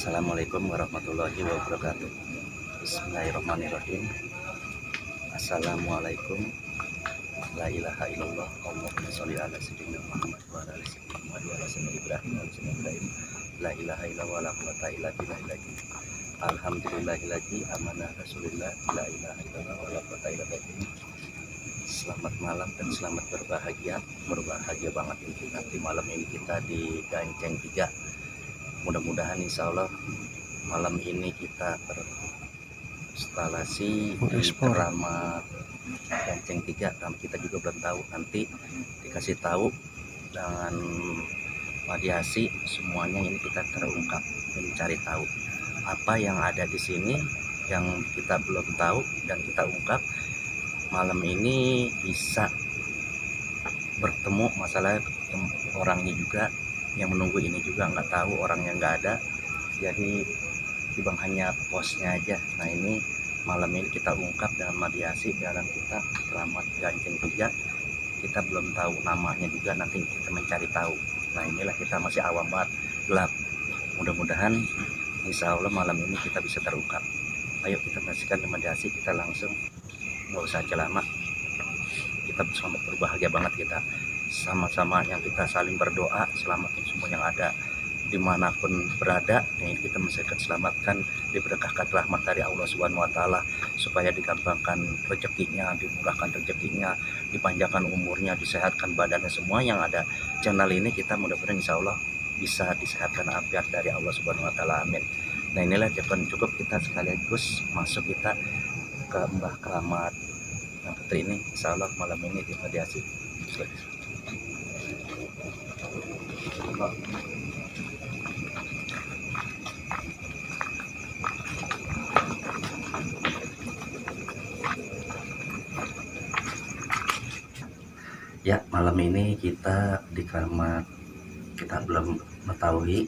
Assalamualaikum warahmatullahi wabarakatuh. Bismillahirrahmanirrahim. Assalamualaikum. La ilaha illallah. Allahumma sholli ala sayyidina Muhammad wa ala ali sayyidina Muhammad wa ala sayyidina Ibrahim wa ala sayyidina Ibrahim. La ilaha illallah wa la quwwata illa billah. Alhamdulillahilladzi amana rasulillah. La ilaha illallah wa la quwwata illa billah. Selamat malam dan selamat berbahagia banget ini kita di malam ini kita di Ganceng 3. Mudah-mudahan insya Allah malam ini kita berinstalasi di Keramat Ganceng 3. Dan kita juga belum tahu, nanti dikasih tahu dengan mediasi semuanya ini kita terungkap, mencari tahu apa yang ada di sini yang kita belum tahu dan kita ungkap. Malam ini bisa bertemu masalah orangnya juga yang menunggu ini juga nggak tahu orangnya nggak ada, jadi Bang hanya posnya aja. Nah ini malam ini kita ungkap dengan mediasi dalam kita Keramat Ganceng 3. Kita belum tahu namanya juga, nanti kita mencari tahu. Nah inilah kita masih awam banget, gelap. Mudah-mudahan insya Allah malam ini kita bisa terungkap. Ayo kita saksikan mediasi, kita langsung, nggak usah lama, kita selamat berbahagia banget, kita sama-sama yang kita saling berdoa selamatin semua yang ada dimanapun berada. Ini kita mesti selamatkan, diberkahkan rahmat dari Allah Subhanahu wa Ta'ala, supaya digampangkan rezekinya, dimurahkan rezekinya, dipanjangkan umurnya, disehatkan badannya. Semua yang ada channel ini kita mudah-mudahan insya Allah bisa disehatkan afiat dari Allah Subhanahu wa Ta'ala, amin. Nah inilah cukup kita sekaligus masuk kita ke Mbah Keramat yang putri ini, insya Allah malam ini di mediasi. Ya, malam ini kita di Keramat, kita belum mengetahui,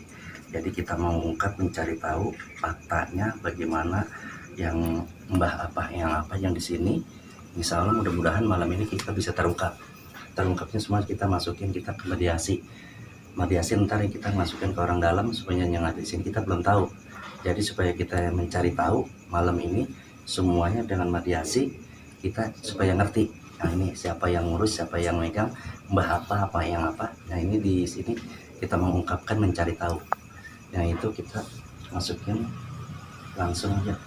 jadi kita mau ungkap, mencari tahu faktanya bagaimana yang mbah apa yang di sini. Insya Allah mudah-mudahan malam ini kita bisa terungkapnya semua. Kita masukin, kita ke mediasi ntar kita masukin ke orang dalam, supaya yang ada di sini kita belum tahu. Jadi supaya kita mencari tahu malam ini semuanya dengan mediasi kita, supaya ngerti. Nah ini siapa yang ngurus, siapa yang megang, mbah apa yang apa. Nah ini di sini kita mengungkapkan, mencari tahu. Nah itu kita masukin langsung aja.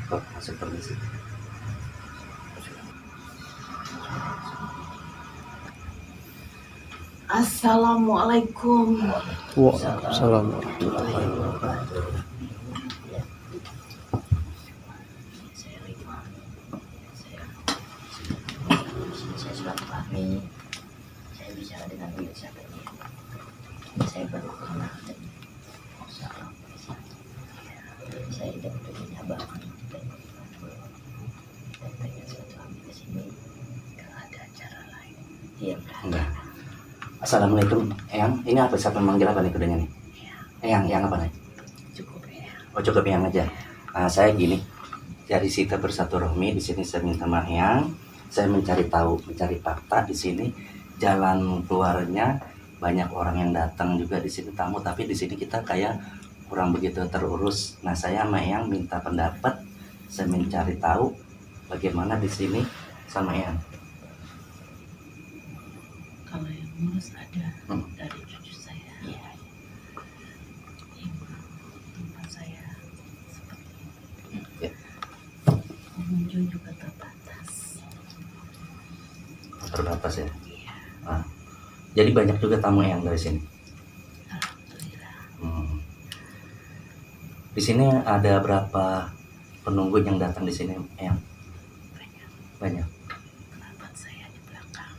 Masuk permisi. Assalamualaikum. Waalaikumsalam. Saya sudah pahami. Saya bicara dengan beliau siapa ini. Saya baru kenal. Saya tidak punya abang. Enggak. Assalamualaikum, Eyang. Ini apa, siapa manggil apa nih kudanya nih? Eyang apa nih? Cukup ya. Oh cukup Eyang aja. Nah saya gini, dari kita bersatu rohmi di sini saya minta sama Eyang, saya mencari tahu, mencari fakta di sini. Jalan keluarnya banyak orang yang datang juga di sini tamu, tapi di sini kita kayak kurang begitu terurus. Nah saya sama Eyang minta pendapat, saya mencari tahu bagaimana di sini sama Eyang. Kalau yang ngurus ada dari cucu saya. Iya. Ibu tempat saya seperti ini. Ya. Pengunjung juga terbatas. Terbatas ya. Iya. Nah, jadi banyak juga tamu yang dari sini. Alhamdulillah. Di sini ada berapa penunggu yang datang di sini, Eyang? Banyak. Kerabat saya di belakang.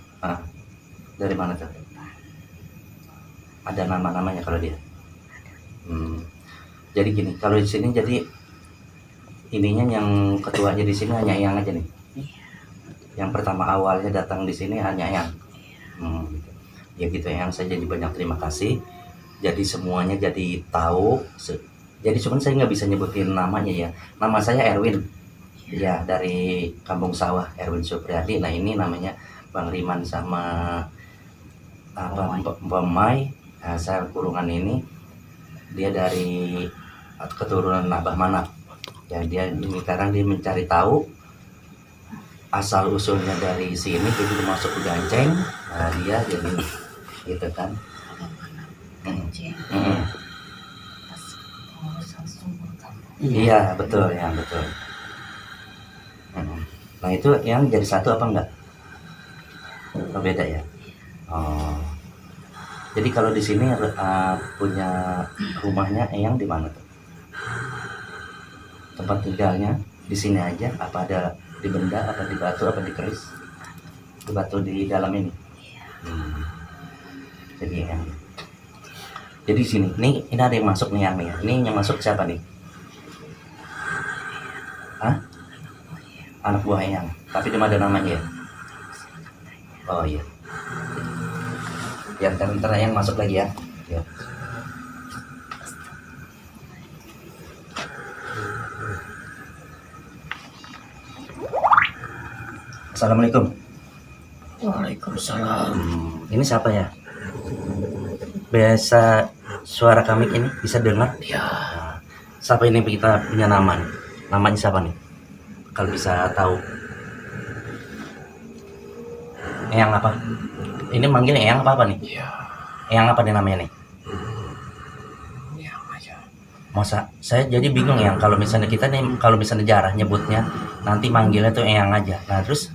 Dari mana tuh? Ada nama-namanya kalau dia? Jadi gini, kalau di sini jadi ininya yang ketuanya di sini hanya Eyang aja nih. Iya. Yang pertama awalnya datang di sini hanya Eyang. Iya. Ya gitu Eyang, saya jadi banyak terima kasih. Jadi semuanya jadi tahu. Jadi cuman saya nggak bisa nyebutin namanya ya. Nama saya Erwin. Ya dari Kampung Sawah, Erwin Supriyadi. Nah ini namanya Bang Riman sama Mbak Mai. Nah, saya kurungan ini dia dari keturunan Abah Manap. Ya dia ini sekarang dia mencari tahu asal usulnya dari sini, begitu masuk ke Ganceng, nah dia jadi gitu kan. Ganceng. Pas pengurusan sumur kamu. Iya betul ya betul. Nah itu yang jadi satu apa enggak? Oh, beda ya. Oh. Jadi kalau di sini punya rumahnya Eyang di mana tuh? Tempat tinggalnya di sini aja? Apa ada di benda, apa di batu, apa di keris? Di batu di dalam ini. Jadi Eyang. Jadi sini, ini ada yang masuk nih Eyang nih. Ini yang masuk siapa nih? Hah? Anak buah Eyang. Tapi cuma ada namanya ya? Oh iya. Ya ntar yang masuk lagi ya. Ya. Assalamualaikum. Waalaikumsalam. Ini siapa ya? Biasa suara kami ini bisa dengar? Ya. Nah, siapa ini kita punya nama nih? Namanya siapa nih? Kalau bisa tahu. Eyang apa? Ini manggil Eyang apa nih? Ya. Eyang apa nih namanya nih? Yang aja. Masa saya jadi bingung ya kalau misalnya kita nih, kalau misalnya jarah nyebutnya nanti manggilnya tuh Eyang aja. Nah terus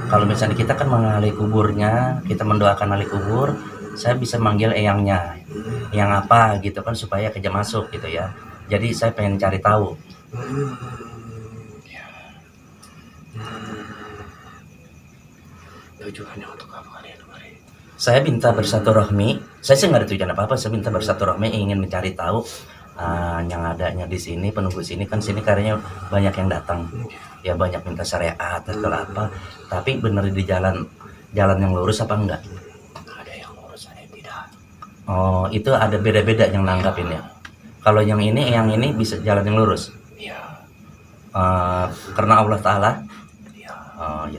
kalau misalnya kita kan mengali kuburnya, kita mendoakan ahli kubur, saya bisa manggil Eyangnya, Eyang apa gitu kan supaya kerja masuk gitu ya. Jadi saya pengen cari tahu. Tujuannya untuk apa kalian kemarin? Saya minta bersilaturahmi. Saya sih nggak ada tujuan apa-apa. Saya minta bersilaturahmi, ingin mencari tahu yang adanya di sini, penunggu sini kan sini karyanya banyak yang datang. Ya banyak minta syariat atau apa. Tapi bener di jalan yang lurus apa enggak? Ada yang lurus, ada yang tidak. Oh itu ada beda-beda yang nanggapin ya. Kalau yang ini bisa jalan yang lurus. Iya. Karena Allah Taala. Iya. Oh ya.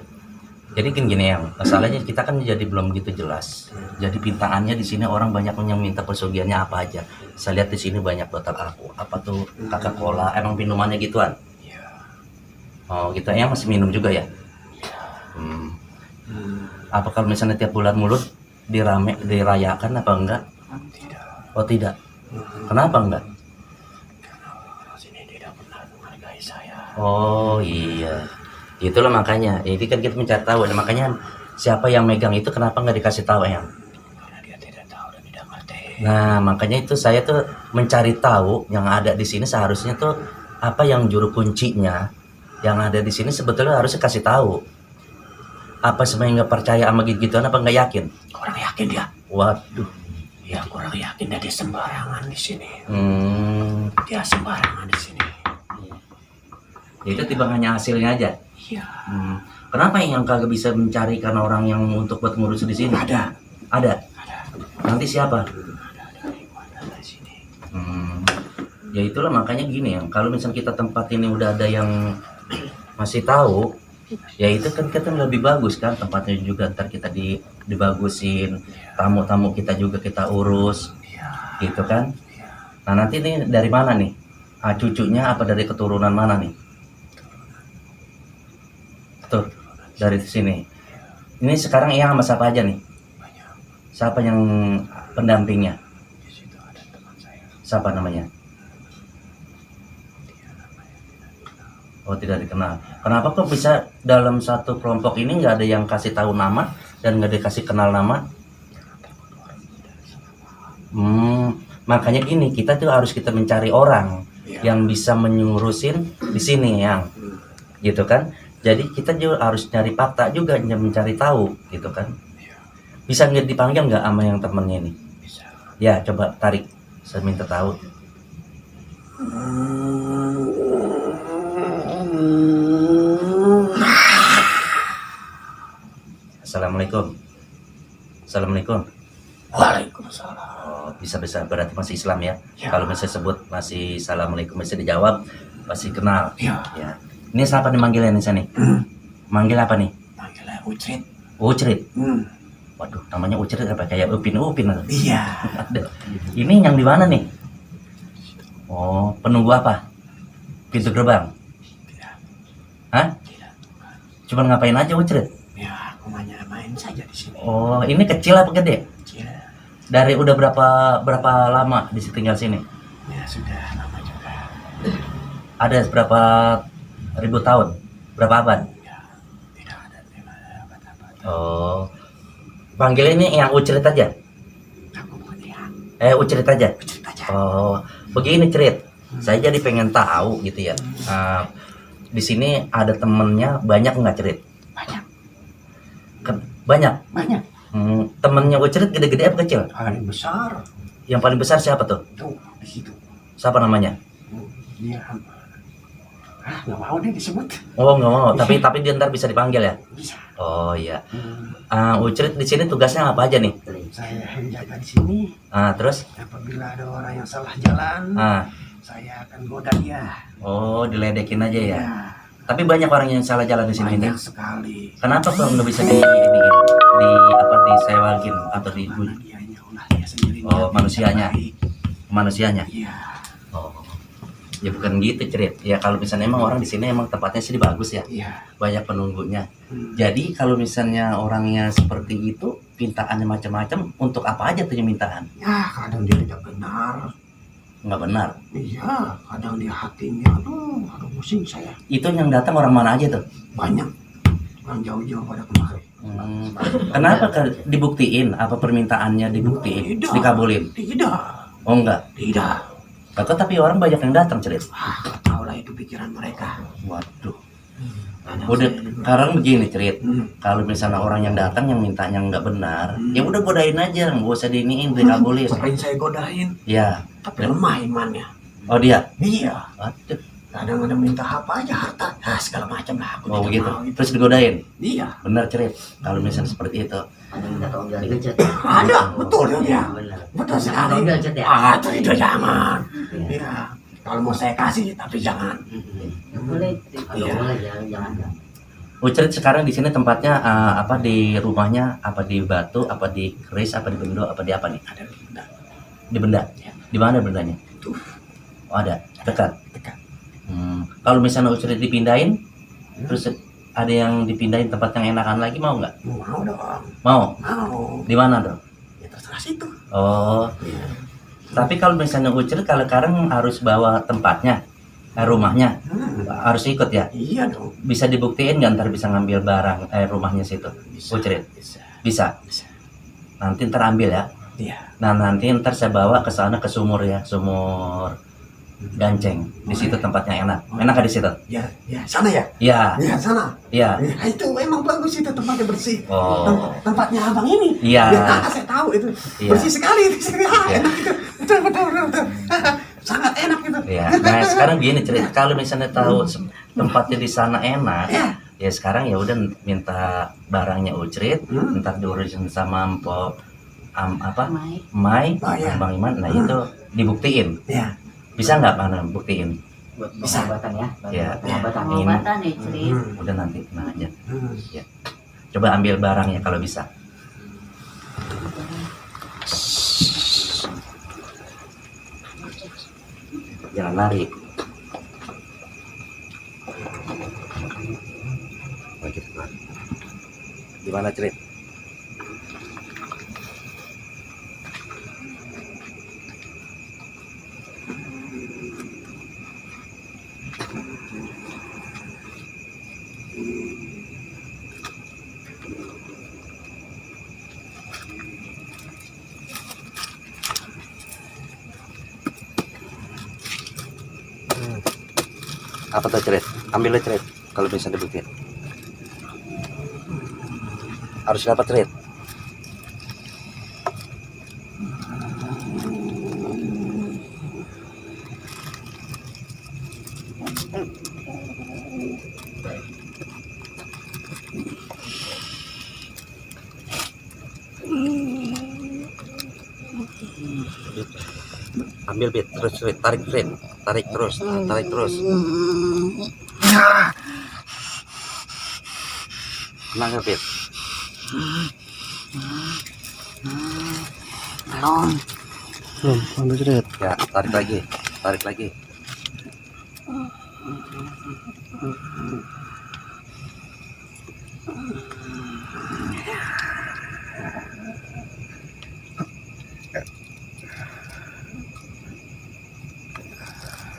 Jadi gini yang masalahnya kita kan jadi belum begitu jelas. Jadi pintaannya di sini orang banyak yang minta pesugihannya apa aja. Saya lihat di sini banyak botol apa tuh Coca-Cola, emang minumannya gituan. Iya. Oh gitu yang masih minum juga ya. Apa kalau misalnya tiap bulan mulut dirayakan apa enggak? Tidak. Oh tidak. Kenapa enggak? Karena sini tidak pernah menghargai saya. Oh iya. Itulah makanya. Jadi kan kita mencari tahu. Nah, makanya siapa yang megang itu kenapa nggak dikasih tahu yang? Karena dia tidak tahu dan tidak ngerti. Nah makanya itu saya tuh mencari tahu yang ada di sini seharusnya tuh apa yang juru kuncinya yang ada di sini sebetulnya harusnya kasih tahu. Apa sebenarnya nggak percaya sama gitu-gituan apa nggak yakin? Kurang yakin dia. Waduh. Ya kurang yakin dia sembarangan di sini. Dia sembarangan di sini. Itu timbangannya hasilnya aja. Iya. Kenapa yang kagak bisa mencari karena orang yang untuk buat ngurus di sini? Ada. Ada. Nanti siapa? Ada di sini. Ya itulah makanya gini ya. Kalau misalnya kita tempat ini udah ada yang masih tahu, ya itu kan kita lebih bagus kan tempatnya juga ntar kita dibagusin, tamu-tamu kita juga kita urus, gitu kan. Nah nanti nih dari mana nih? Cucunya apa dari keturunan mana nih? Tuh dari sini. Ini sekarang yang sama siapa aja nih? Siapa yang pendampingnya? Di situ ada teman saya. Siapa namanya? Oh tidak dikenal. Kenapa kok bisa dalam satu kelompok ini nggak ada yang kasih tahu nama dan nggak dikasih kenal nama? Makanya gini kita tuh harus kita mencari orang yang bisa menyurusin di sini yang, gitu kan? Jadi kita juga harus nyari fakta juga, mencari tahu, gitu kan? Bisa nggak dipanggil nggak sama yang temennya ini? Bisa. Ya coba tarik, saya minta tahu. Assalamualaikum. Assalamualaikum. Waalaikumsalam. Oh, bisa berarti masih Islam ya? Ya. Kalau misalnya sebut masih Assalamualaikum bisa dijawab, pasti kenal. Ya. Ya. Ini siapa nih manggilnya nih sini? Manggil apa nih? Manggilnya Ucrit. Ucrit. Waduh, namanya Ucrit apa kayak Upin atau? Iya. Ada. Ini yang di mana nih? Oh, penunggu apa? Pintu gerbang? Tidak. Hah? Tidak. Cuman ngapain aja Ucrit? Ya, aku main saja di sini. Oh, ini kecil apa gede? Kecil. Dari udah berapa lama di tinggal sini? Ya sudah lama juga. Ada berapa ribu tahun? Berapa abad? Ya, tidak ada tema apa-apa. Oh, panggil ini yang Ucrit aja. Aku bukan yang Ucrit aja. cerita aja. Oh, begini Crit. Saya jadi pengen tahu gitu ya. Di sini ada temennya banyak nggak Crit? Banyak. Banyak. Banyak. Temennya Ucrit gede-gede apa kecil? Paling besar. Yang paling besar siapa tuh? Tuh, di situ. Siapa namanya? Dia nggak mau deh disebut. Oh nggak mau. Tapi dia ntar bisa dipanggil ya? Bisa. Oh iya. Ucrit di sini tugasnya apa aja nih? Saya menjaga di sini. Terus? Apabila ada orang yang salah jalan, saya akan goda dia. Oh diledekin aja ya. Ya, Tapi banyak orang yang salah jalan di sini. banyak sekali. Kenapa kok nggak bisa disewagin atau di Karena dianya ulah dia sendiri. Oh, manusianya. Manusianya? Iya. Oh, ya bukan gitu Cerit. Ya kalau misalnya emang orang di sini emang tempatnya sih bagus ya, Iya. banyak penunggunya. Jadi kalau misalnya orangnya seperti itu, mintaannya macam-macam, untuk apa aja tuh yang mintaan? Ya, kadang dia tidak benar. Nggak benar. Iya, kadang dia hatinya, aduh pusing saya. Itu yang datang orang mana aja tuh? Banyak. Orang jauh-jauh pada kemari. Kenapa dibuktiin? Apa permintaannya dibuktiin? Tidak. Dikabulin? Tidak. Oh enggak. Tidak. Tapi orang banyak yang datang Cerit. Nggak tahu lah itu pikiran mereka. Waduh. Kadang Udah saya juga- sekarang begini Cerit. Hmm. Kalau misalnya orang yang datang yang mintanya nggak benar, ya udah godain aja, nggak usah diiniin, dikabulin. Sering saya godain, Ya. tapi lemah imannya. Oh dia. Iya. Waduh. Kadang ada minta apa aja, harta, segala macam lah. Aku Oh tidak begitu. mau itu. Terus digodain. Iya. Benar Cerit. Kalau misalnya seperti itu. Ada minta tolong gali gadget. Ada, betul dia. Benar. Betul Tolong sekali. gadget ya. Itu jangan. Iya. Iya. Kalau mau saya kasih, tapi jangan. Ya, boleh. Kalau Iya. boleh jangan. Ucrit sekarang di sini tempatnya apa di rumahnya? Apa di Batu? Apa di Keris? Apa di Bendo? Apa di apa nih? Ada benda. Di Benda. Ya. Di mana bendanya? Tuh. Oh ada. Dekat. Dekat. Kalau misalnya Ucrit dipindahin, terus ada yang dipindahin tempat yang enakan lagi, mau nggak? Mau dong. Mau. Mau. Di mana dong? Ya terserah situ. Oh. Iya. Tapi kalau misalnya Ucrit kalau sekarang harus bawa tempatnya, rumahnya harus ikut ya. Iya dong. Bisa dibuktiin nggak ntar bisa ngambil barang rumahnya situ? Bisa. Ucrit Bisa. bisa. Bisa. Nanti ntar ambil ya. Iya. Nah nanti ntar saya bawa ke sana ke sumur ya, sumur Ganceng. Di situ tempatnya enak. Enak di situ? Ya, ya sana ya. Iya, Ya sana. iya. Ya, itu memang bagus itu tempatnya bersih. Oh. Tempatnya abang ini. Iya. Ya, saya tahu itu. Iya. Bersih sekali itu. Iya. Enak itu. Betul. Sangat enak itu. Iya. Nah sekarang gini cerita, kalau misalnya tahu tempatnya di sana enak, Ya. ya sekarang ya udah minta barangnya Ucrit, ntar diurusin sama Mpok Mai, Oh, iya. Bang Iman, nah itu dibuktiin. Ya. Bisa nggak mana buktiin? Buat Bisa. pengobatan ya. Iya. Pengobatan. Pengobatan nih Cerit. Udah nanti tenang aja. Hmm. Coba ambil barangnya kalau bisa. Jangan lari. Gimana Cerit? Apa tuh Cerit? Ambil Cerit kalau bisa dibuktiin. Harus dapat Cerit. Ambil Bit, terus Cerit, tarik Cerit, tarik terus. Tenang ya Bit. Belum, ambil Cerit. Ya, tarik lagi tarik lagi.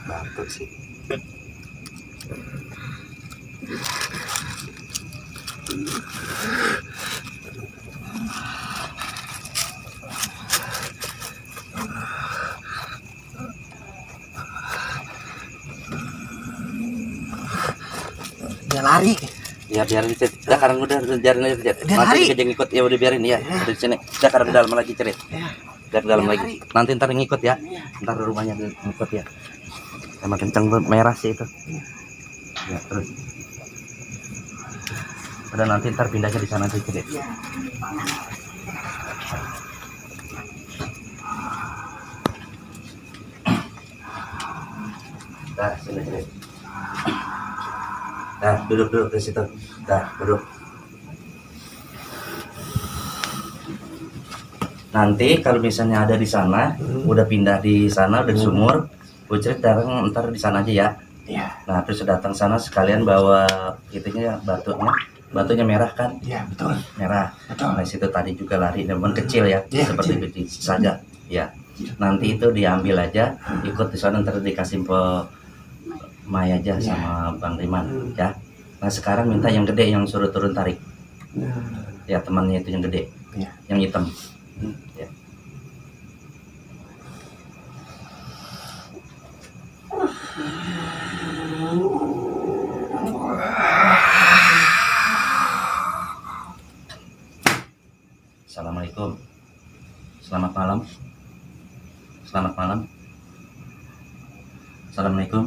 Bantu sih. Dia lari. Ya biarin Cit. Udah sekarang udah biarin aja Cit. Dia Nanti lari. dikejar ngikut ya udah biarin ya. Udah di sini. Udah sekarang ke dalam lagi Cit. Ya. Udah ke dalam Dia lagi. lari. Nanti ntar ngikut ya. Ntar rumahnya ngikut ya. Emang kenceng tuh, merah sih itu. Ya terus. Udah nanti ntar pindahnya di sana aja Cit. Dah sini Cit. Dah duduk di situ. Dah duduk. Nanti kalau misalnya ada di sana, udah pindah di sana, udah di sumur, Ucrit datang ntar di sana aja ya. Iya. Nah terus datang sana sekalian bawa itunya batunya merah kan, Iya, betul. merah. Betul. Nah situ tadi juga lari, namun kecil ya, Iya, seperti kecil. itu saja. Ya. Nanti itu diambil aja, ikut di sana ntar dikasih pe Maya aja Iya. sama Bang Riman ya. Nah sekarang minta yang gede yang suruh turun tarik. Ya temannya itu yang gede, Iya. yang hitam. Ya. Assalamualaikum. Selamat malam. Selamat malam. Assalamualaikum.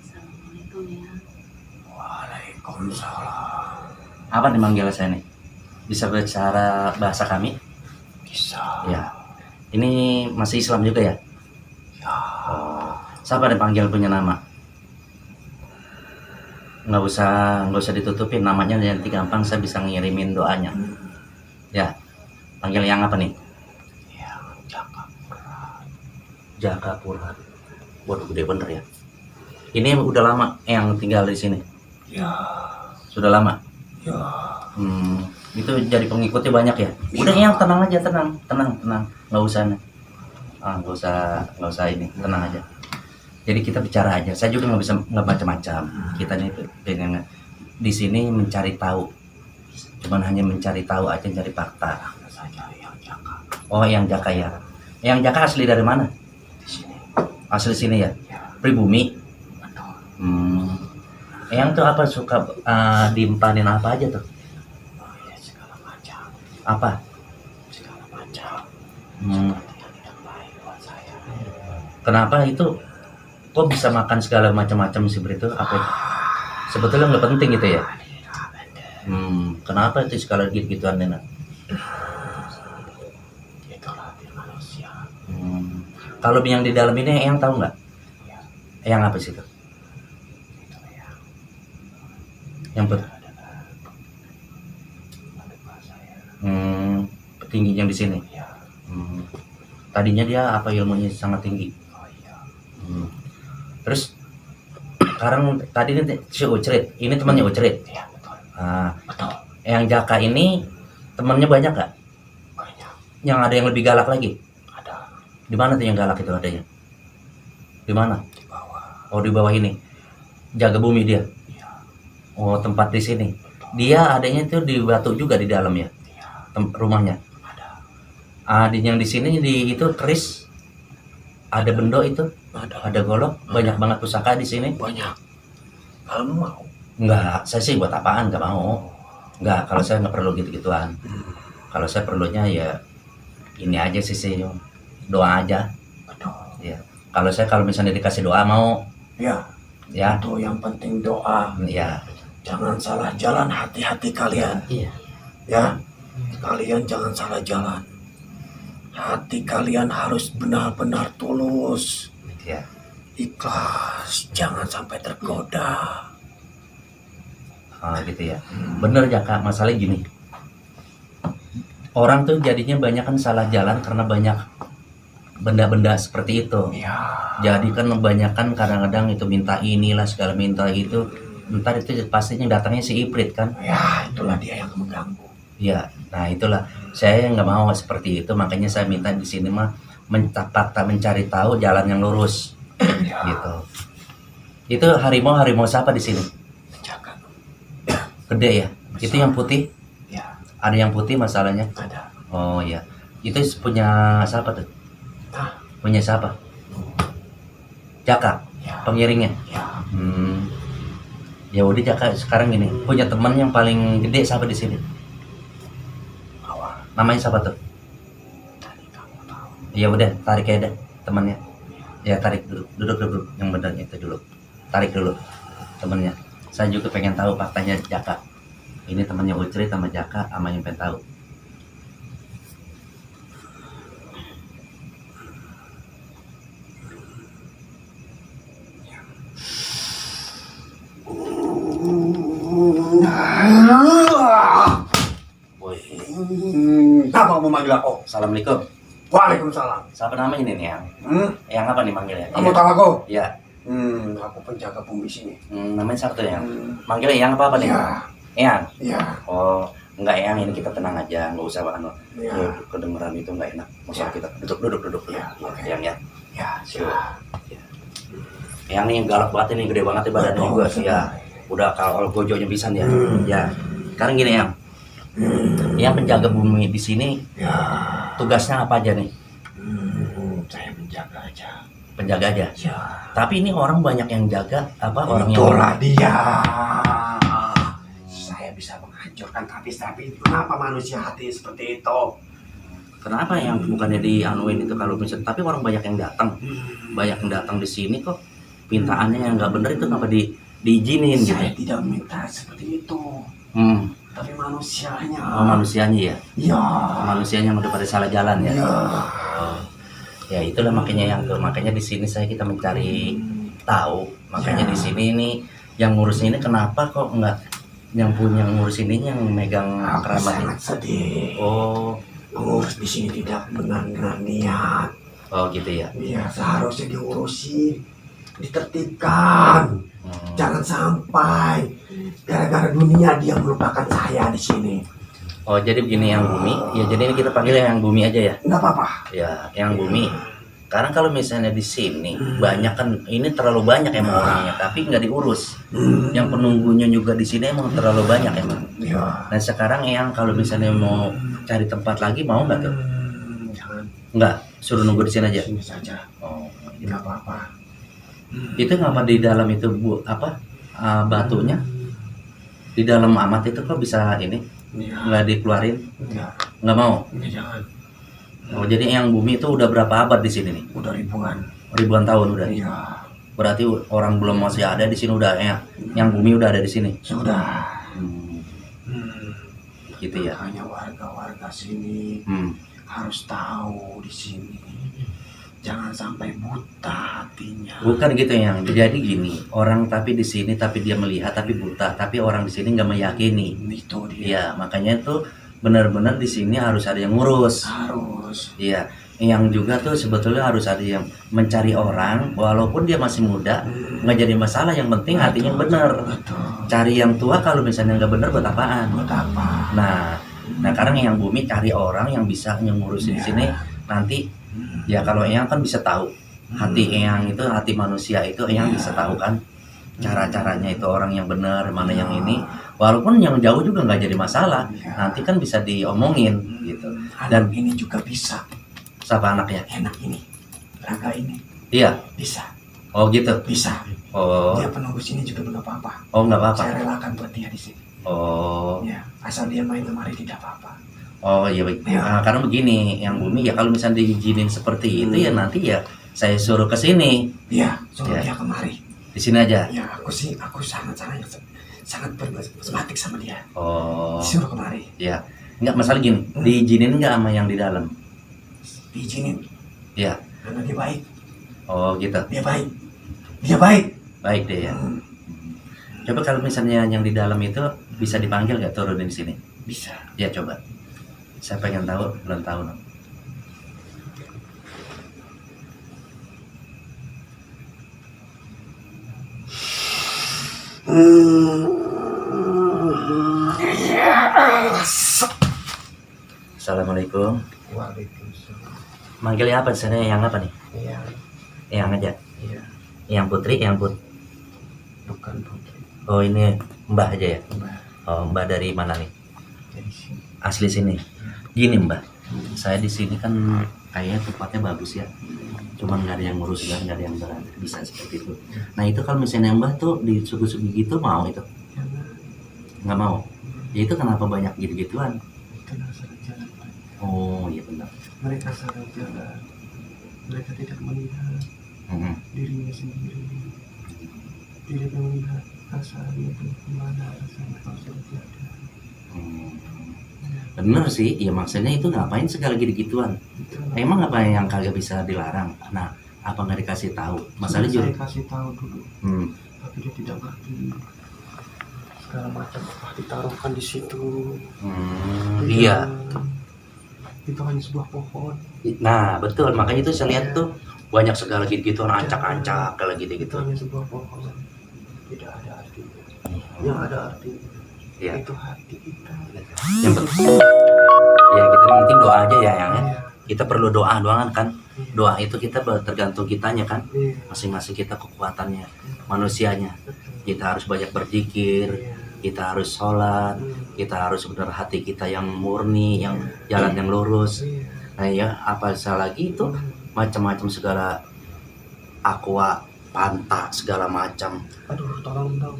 Assalamualaikum ya. Waalaikumsalam. Apa dimanggil saya nih? Bisa bicara bahasa kami? Bisa. Ya. Ini masih Islam juga ya? Ya. Oh. Siapa dipanggil punya nama? Nggak usah ditutupin namanya, nanti gampang saya bisa ngirimin doanya. Ya. Panggil yang apa nih? Yang Jaka Berat. Jaka Purat. Waduh gede bener ya. Ini udah lama yang tinggal di sini. Ya. Sudah lama. Ya. Itu jadi pengikutnya banyak ya. Udah yang tenang aja, tenang. Nggak usah ini, tenang aja. Jadi kita bicara aja. Saya juga nggak macam-macam. Kita nih pengen di sini mencari tahu. Cuman hanya mencari tahu aja, cari fakta. Saja yang Jaka. Oh yang Jaka ya. Yang Jaka asli dari mana? Di sini. Asli sini ya. Ya. Pribumi. Betul. Yang tuh apa suka diimpanin apa aja tuh? Oh, ya, segala macam. Apa? Segala macam. Hmm, Seperti yang tidak baik buat saya. kenapa itu? Kok bisa makan segala macam-macam sih itu? Apa itu? Sebetulnya nggak penting gitu ya? Kenapa itu segala gitu-gituan Nena? Itulah dia manusia. Kalau yang di dalam ini yang tahu nggak? Ya. Yang apa sih itu? Itu ya. Yang Lupa saya. petinggi yang di sini. Ya. Tadinya dia apa ilmunya sangat tinggi. Oh iya. Terus sekarang tadi ini si Ucrit, ini temannya Ucrit. Iya betul. Betul. Yang Jaka ini temannya banyak nggak? Banyak. Yang ada yang lebih galak lagi? Ada Di mana tuh yang galak itu adanya? Di mana? di bawah. Oh di bawah ini. Jaga bumi dia. Iya. Oh tempat di sini. Dia adanya itu di batu juga di dalam ya. Iya. Rumahnya. Ada. Di yang di sini di itu keris. Ada bendo itu. Ada golok. Banyak banget pusaka di sini. Banyak. Kamu mau? Enggak, saya sih buat apaan nggak mau. Enggak, kalau saya nggak perlu gitu-gituan. Kalau saya perlunya ya ini aja sih doa aja. Betul. Ya. Kalau misalnya dikasih doa mau, Ya. ya, Itu yang penting doa. ya, Jangan salah jalan, hati-hati kalian. iya, Ya. Kalian jangan salah jalan. Hati kalian harus benar-benar tulus. ya. Ikhlas. Jangan sampai tergoda. Gitu ya. Bener ya Kak, masalah gini. Orang tuh jadinya banyak kan salah jalan karena banyak benda-benda seperti itu. Iya. Jadi kan kebanyakan kadang-kadang itu minta inilah segala minta itu, ntar itu pastinya datangnya si Iprit kan. Ya, itulah dia yang mengganggu. Ya, nah itulah saya nggak mau seperti itu, makanya saya minta di sini mah mencari tahu jalan yang lurus, Ya. gitu. Itu harimau siapa di sini? Jaga. Gede ya? Itu yang putih? Ya, Ada yang putih masalahnya? ada. Oh ya, itu punya siapa tuh? Hah? Punya siapa? Jaka, Ya. pengiringnya. Ya. Ya udah Jaka sekarang gini, punya teman yang paling gede siapa di sini? Awal. Namanya siapa tuh? Tadi kamu tahu. Ya udah tarik aja deh temannya. Ya tarik duduk yang benar itu dulu. Tarik dulu temannya. Saya juga pengen tahu faktanya Jaka. Ini temannya Ucri sama Jaka sama yang pengen tahu. Boy, Kenapa kamu manggil aku? Assalamualaikum. Waalaikumsalam. Siapa namanya ini nih yang? Yang apa nih manggilnya? Kamu tahu aku? Iya. Aku penjaga bumi sini. Namanya siapa tuh yang? Manggilnya yang apa nih? Iya. Yang. Iya. Oh, enggak yang ini kita tenang aja, nggak usah anu. Iya. Kedengeran itu nggak enak. Masalah Ya. kita duduk. Ya, oke. Yang ya. Ya, siap. Yang nih yang galak banget ini, gede banget ya badannya Betul, juga. betul. Ya. Udah kalau gojonya bisa ya. Ya. Sekarang gini yang. Yang penjaga bumi di sini Ya. tugasnya apa aja nih? Saya menjaga aja. Penjaga aja. Ya. Tapi ini orang banyak yang jaga apa orang yang Itulah dia. Saya bisa menghancurkan tapi kenapa manusia hati seperti itu? Kenapa yang bukannya dianuin itu kalau misalnya tapi orang banyak yang datang. Banyak yang datang di sini kok pintaannya yang nggak bener itu kenapa diizinin gitu. Saya tidak minta seperti itu. Tapi manusianya. Oh, manusianya ya. Ya. Manusianya yang udah pada salah jalan ya. Ya. Oh. Ya itulah makanya di sini kita mencari tahu. Makanya Ya. di sini ini yang ngurus ini kenapa kok enggak yang punya ngurus ini yang megang Aku keramat ini? sangat sedih. Oh, Pengurus di sini tidak benar-benar niat. oh gitu ya. Ya, seharusnya diurusi, ditertibkan. Jangan sampai gara-gara dunia dia melupakan saya di sini. Oh jadi begini yang bumi. Ya jadi ini kita panggil yang bumi aja ya. Enggak apa-apa. Ya yang bumi. Karena kalau misalnya di sini banyak kan ini terlalu banyak emang orangnya, tapi nggak diurus. Yang penunggunya juga di sini emang terlalu banyak emang. Ya. Nah sekarang yang kalau misalnya mau cari tempat lagi mau nggak tuh? Jangan Nggak, suruh nunggu di sini aja. sini saja. Oh, Enggak apa-apa. itu ngapa di dalam itu batunya di dalam amat itu kok bisa ini Ya. nggak dikeluarin? Enggak. Nggak mau. Jangan. Oh jadi yang bumi itu udah berapa abad di sini nih? Udah ribuan. Ribuan tahun udah. Iya. Berarti orang belum masih ada di sini udah yang bumi udah ada di sini. Sudah. Gitu ya. Hanya warga-warga sini harus tahu di sini. Jangan sampai buta hatinya. Bukan gitu yang jadi gini orang tapi di sini tapi dia melihat tapi buta tapi orang di sini nggak meyakini. Itu dia. Iya makanya itu benar-benar di sini harus ada yang ngurus. Harus. Iya yang juga tuh sebetulnya harus ada yang mencari orang walaupun dia masih muda nggak jadi masalah yang penting hatinya benar. Betul. Cari yang tua kalau misalnya nggak benar buat apaan? Buat apa? Nah sekarang yang bumi cari orang yang bisa ngurusin di sini nanti. Ya kalau Eyang kan bisa tahu hati Eyang itu hati manusia itu Eyang bisa tahu kan cara-caranya itu orang yang benar mana yang ini walaupun yang jauh juga nggak jadi masalah nanti kan bisa diomongin gitu. Dan ini juga bisa. Siapa anaknya? Enak ini. Raga ini. Iya. Bisa. Oh gitu. Bisa. Oh. Dia penunggu sini juga nggak apa-apa. Oh nggak apa-apa. Saya relakan buat dia di sini. Oh. Ya, asal dia main kemari tidak apa-apa. Oh iya baik. Nah, karena begini yang bumi ya kalau misalnya diizinin seperti itu ya nanti ya saya suruh ke sini. Iya, suruh Ya. dia kemari. Di sini aja. Ya, aku sangat bersematik sama dia. Oh. Disuruh kemari. Iya. Enggak masalah gini. Diizinin nggak sama yang di dalam? Diizinin. Iya. Karena dia baik. Oh gitu. Dia baik. Dia baik. Baik deh ya. Coba kalau misalnya yang di dalam itu bisa dipanggil nggak turunin di sini? Bisa. Ya coba. Saya pengen tahu, belum tahu. No. Assalamualaikum. Waalaikumsalam. Manggilnya apa sana? Yang apa nih? Iya, Yang aja. iya, Yang Putri, yang Put. bukan putri. Oh ini Mbah aja ya. Mbak, Oh Mbah dari mana nih? dari sini. Asli sini. Gini Mbah, saya di sini kan kayaknya tempatnya bagus ya. Cuman nggak ada yang ngurus dan nggak ada yang bisa seperti itu. Nah itu kalau misalnya Mbah tuh di suku-suku gitu mau itu? Jangan, Nggak mau. Ya itu kenapa banyak gitu-gituan? itu salah jalan. Pak. Oh iya benar. Mereka salah jalan. Mereka tidak melihat Mm-mm. dirinya sendiri. Tidak melihat rasanya itu kemana rasanya kalau sudah tiada. Hmm. Bener sih, ya maksudnya itu ngapain segala gitu-gituan? Itu Emang apa yang kagak bisa dilarang? Nah, apa nggak dikasih tahu? Masalah sudah juga. saya kasih tahu dulu, tapi dia tidak ngerti. Segala macam apa ditaruhkan di situ. Iya. Itu hanya sebuah pohon. Nah, betul. Makanya itu saya lihat tuh banyak segala gitu-gituan, ancak-ancak kalau Itu gitu-gitu. hanya sebuah pohon. Tidak ada artinya. Yang ada artinya Iya. itu hati kita. Yang penting, ya kita yang penting doa aja ya, yang ya. Iya, Kita perlu doa kan. Doa itu kita tergantung kitanya kan. iya, Masing-masing kita kekuatannya, manusianya. betul. Kita harus banyak berzikir, Iya, kita harus sholat, kita harus benar hati kita yang murni, yang jalan yang lurus. iya. Nah ya, apa salah lagi itu macam-macam segala aqua, panta segala macam. Aduh, tolong dong.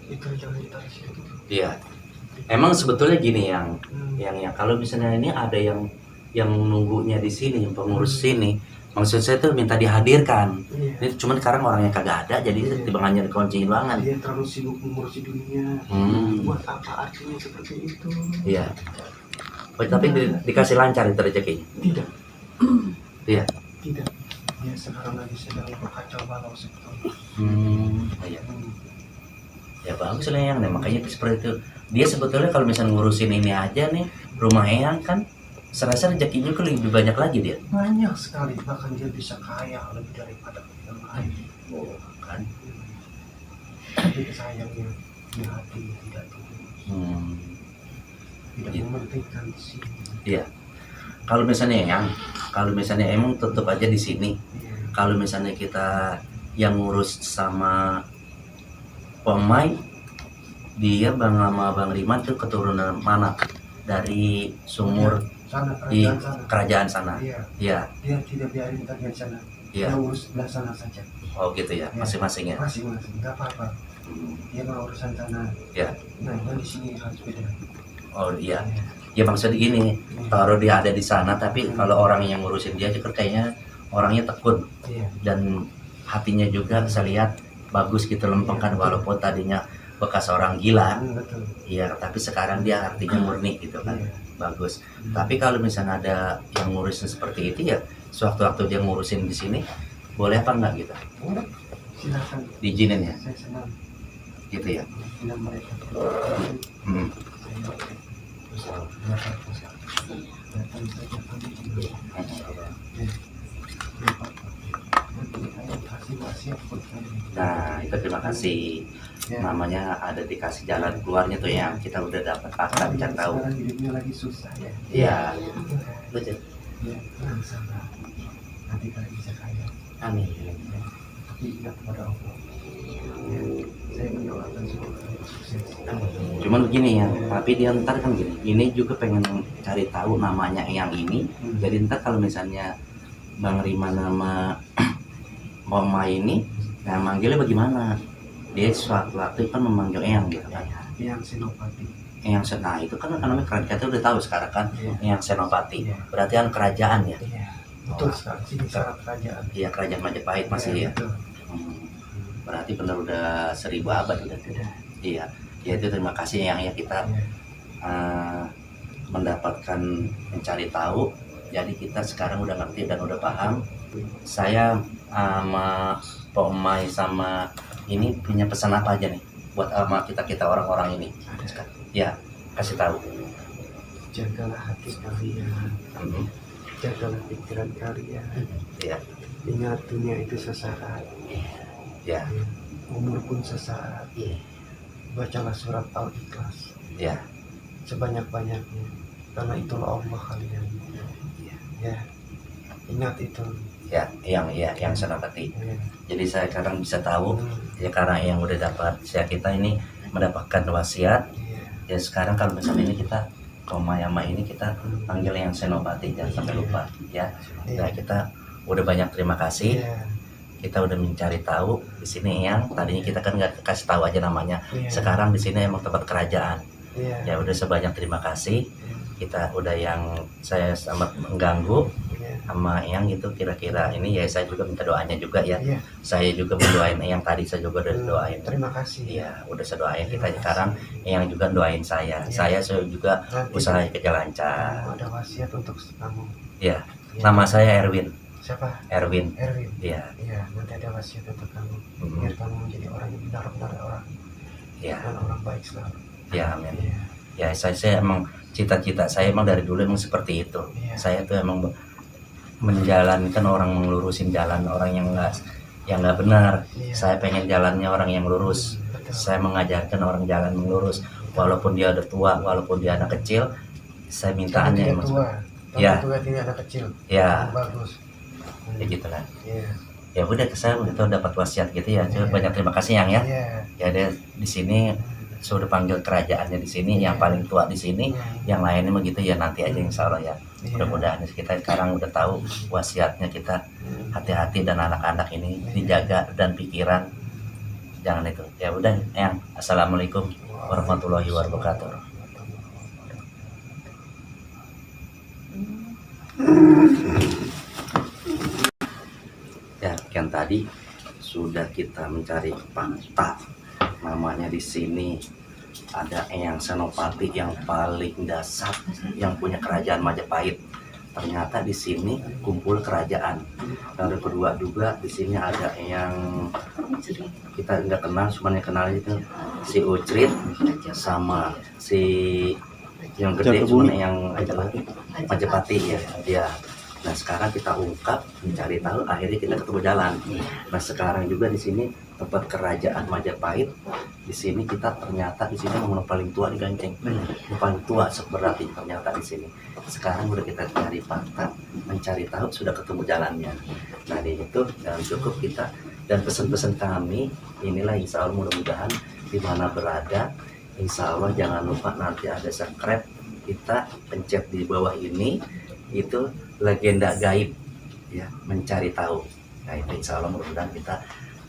Itu jangan ditaruh situ. Iya. Emang sebetulnya gini yang Hmm. kalau misalnya ini ada yang nunggunya di sini, yang pengurus sini, maksud saya tuh minta dihadirkan. Iya. Ini cuman sekarang orangnya kagak ada, jadi timbangannya dikunciin banget. Dia terlalu sibuk mengurusi dunia. Buat apa artinya seperti itu? Iya. Oh, tapi dikasih lancar itu rezekinya. Tidak. Iya. Tidak. Dia sekarang lagi sedang berkacau balau sebetulnya. Iya. Ya bagus lah yang, makanya seperti itu. Dia sebetulnya kalau misalnya ngurusin ini aja nih, rumah Eyang kan, serasa rezekinya kan lebih banyak lagi dia. Banyak sekali, bahkan dia bisa kaya lebih daripada yang lain. Oh, kan. Tapi sayangnya di hati tidak tulus, tidak Gitu. mementingkan di sini. Iya. Kalau misalnya Eyang, kalau misalnya emang tetap aja di sini. Iya. Kalau misalnya kita yang ngurus sama Pomai, dia sama Bang Riman tuh keturunan mana? Dari sumur Sana di kerajaan sana. kerajaan sana. Iya. Iya. Dia tidak biarin kita di sana. Iya. Dia urus sebelah sana saja. Oh gitu ya, masing-masing ya. Masing-masing, nggak apa-apa. Dia mau urusan sana. Ya. Nah, yang di sini harus beda. Oh iya. Ya maksudnya gini, taruh dia ada di sana, tapi kalau orang yang ngurusin dia juga kayaknya orangnya tekun Iya. dan hatinya juga saya lihat bagus gitu, lempeng kan, walaupun tadinya bekas orang gila. Betul. Iya, tapi sekarang dia artinya murni gitu kan. Iya. Bagus. Tapi kalau misalnya ada yang ngurusin seperti itu ya, sewaktu-waktu dia ngurusin di sini, boleh apa enggak gitu? Boleh. Silakan. Diizinin ya, Saya senang. gitu ya. Senang mereka. Hmm. Datang saja kami. Kasih wasiat buat kami. Nah, itu terima kasih. Ya. Namanya ada dikasih jalan keluarnya tuh yang kita udah dapat pakan, Tapi kan tahu. sekarang hidupnya lagi susah ya. Iya. Betul. Ya, tenang sabar. Nanti kalian bisa kaya. Amin. Tapi ingat kepada Allah. Ya, saya mendoakan semoga kalian sukses. Cuman begini ya, tapi dia ntar kan gini, ini juga pengen cari tahu namanya yang ini. Jadi ntar kalau misalnya Bang Rima nama Mama ini, nah manggilnya bagaimana? Dia suatu waktu kan memanggil Eyang gitu kan. Yang Senopati. Eyang nah itu kan namanya kerajaan, kita udah tahu sekarang kan. Iya. Eyang Senopati, Iya. berarti kan kerajaan ya. Iya. Betul sekali. Sini syarat kerajaan. Iya, kerajaan Majapahit masih ya. Betul. Berarti benar udah 1000 abad udah. Iya. Iya. Ya itu terima kasih yang ya kita Iya. mendapatkan mencari tahu. Jadi kita sekarang udah ngerti dan udah paham. Saya sama Pak Mai sama ini punya pesan apa aja nih buat sama kita orang-orang ini? Ada. Ya, kasih tahu. Jagalah hati kalian. Jagalah pikiran kalian. Iya. Ingat dunia itu sesaat. Ya. Umur pun sesaat. Iya. bacalah surat Al-Ikhlas Ya. sebanyak-banyaknya, karena itulah Allah kalian. Ya, ingat itu. Ya, yang senapati. Ya. Jadi saya sekarang bisa tahu Hmm. ya, karena yang udah dapat saya kita ini mendapatkan wasiat. Iya. Ya sekarang kalau misalnya ini kita Komayama ini kita panggil yang senopati, jangan sampai lupa ya. Nah, kita udah banyak terima kasih. Iya. Kita udah mencari tahu di sini yang tadinya kita kan nggak kasih tahu aja namanya. Iya. Sekarang di sini emang tempat kerajaan. Iya. Ya udah sebanyak terima kasih. Kita udah yang saya sangat mengganggu Iya. sama yang itu kira-kira ini ya, saya juga minta doanya juga ya. Iya. Saya juga mendoain yang tadi saya juga udah doain. Terima kasih. Iya, udah saya doain. Terima Kita sekarang yang juga doain saya. Iya. Saya juga Nanti usaha kerja lancar. kamu ada wasiat untuk kamu. Iya. Iya. Nama saya Erwin. Siapa? Erwin. Erwin. Iya. Iya, nanti ada wasiat untuk kamu. Mhm. Biar kamu menjadi orang yang benar-benar orang Iya. dan orang baik selalu. Ya, amin. Iya. Ya, saya emang cita-cita saya emang dari dulu emang seperti itu. Iya. Saya tuh emang menjalankan orang, melurusin jalan orang yang nggak benar. Iya. Saya pengen jalannya orang yang lurus. Betul. Saya mengajarkan orang jalan lurus, walaupun dia udah tua, walaupun dia anak kecil. Saya Jadi mintaannya tidak emang tua. Iya. Tua ini anak kecil. ya, Bagus. ya gitu kan. Iya. Ya udah, saya udah dapat wasiat gitu ya. Iya. Banyak terima kasih yang ya. Iya. Ya deh, di sini sudah panggil kerajaannya di sini, yang paling tua di sini, Iya. yang lainnya begitu ya, nanti aja insya Allah ya. Iya. Mudah-mudahan kita sekarang udah tahu wasiatnya, kita hati-hati dan anak-anak ini dijaga dan pikiran jangan itu. Ya udah, yang assalamualaikum warahmatullahi wabarakatuh. Ya, yang tadi sudah kita mencari fakta, namanya di sini ada Eyang Senopati yang paling dasar, yang punya kerajaan Majapahit. Ternyata di sini kumpul kerajaan. Yang kedua juga di sini ada yang kita nggak kenal, cuma yang kenal itu si Ucrit sama si yang gede, cuma yang adalah Majapahit ya. Dia. Nah sekarang kita ungkap, mencari tahu, akhirnya kita ketemu jalan. Nah sekarang juga di sini tempat kerajaan Majapahit. Di sini kita ternyata di sini yang paling tua di Ganceng, yang paling tua seberarti ternyata di sini. Sekarang udah kita cari fakta, mencari tahu, sudah ketemu jalannya. Nah di itu dan cukup kita, dan pesan-pesan kami inilah, insya Allah mudah-mudahan di mana berada, insya Allah jangan lupa nanti ada subscribe, kita pencet di bawah ini, itu legenda gaib ya, mencari tahu. Nah itu insya Allah mudah-mudahan kita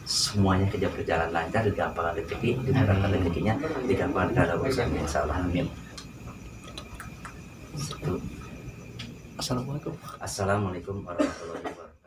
semuanya berjalan lancar, digampangkan rezeki, dimudahkan rezekinya, digampangkan segala urusannya, insya Allah, amin. Assalamualaikum. Assalamualaikum warahmatullahi wabarakatuh.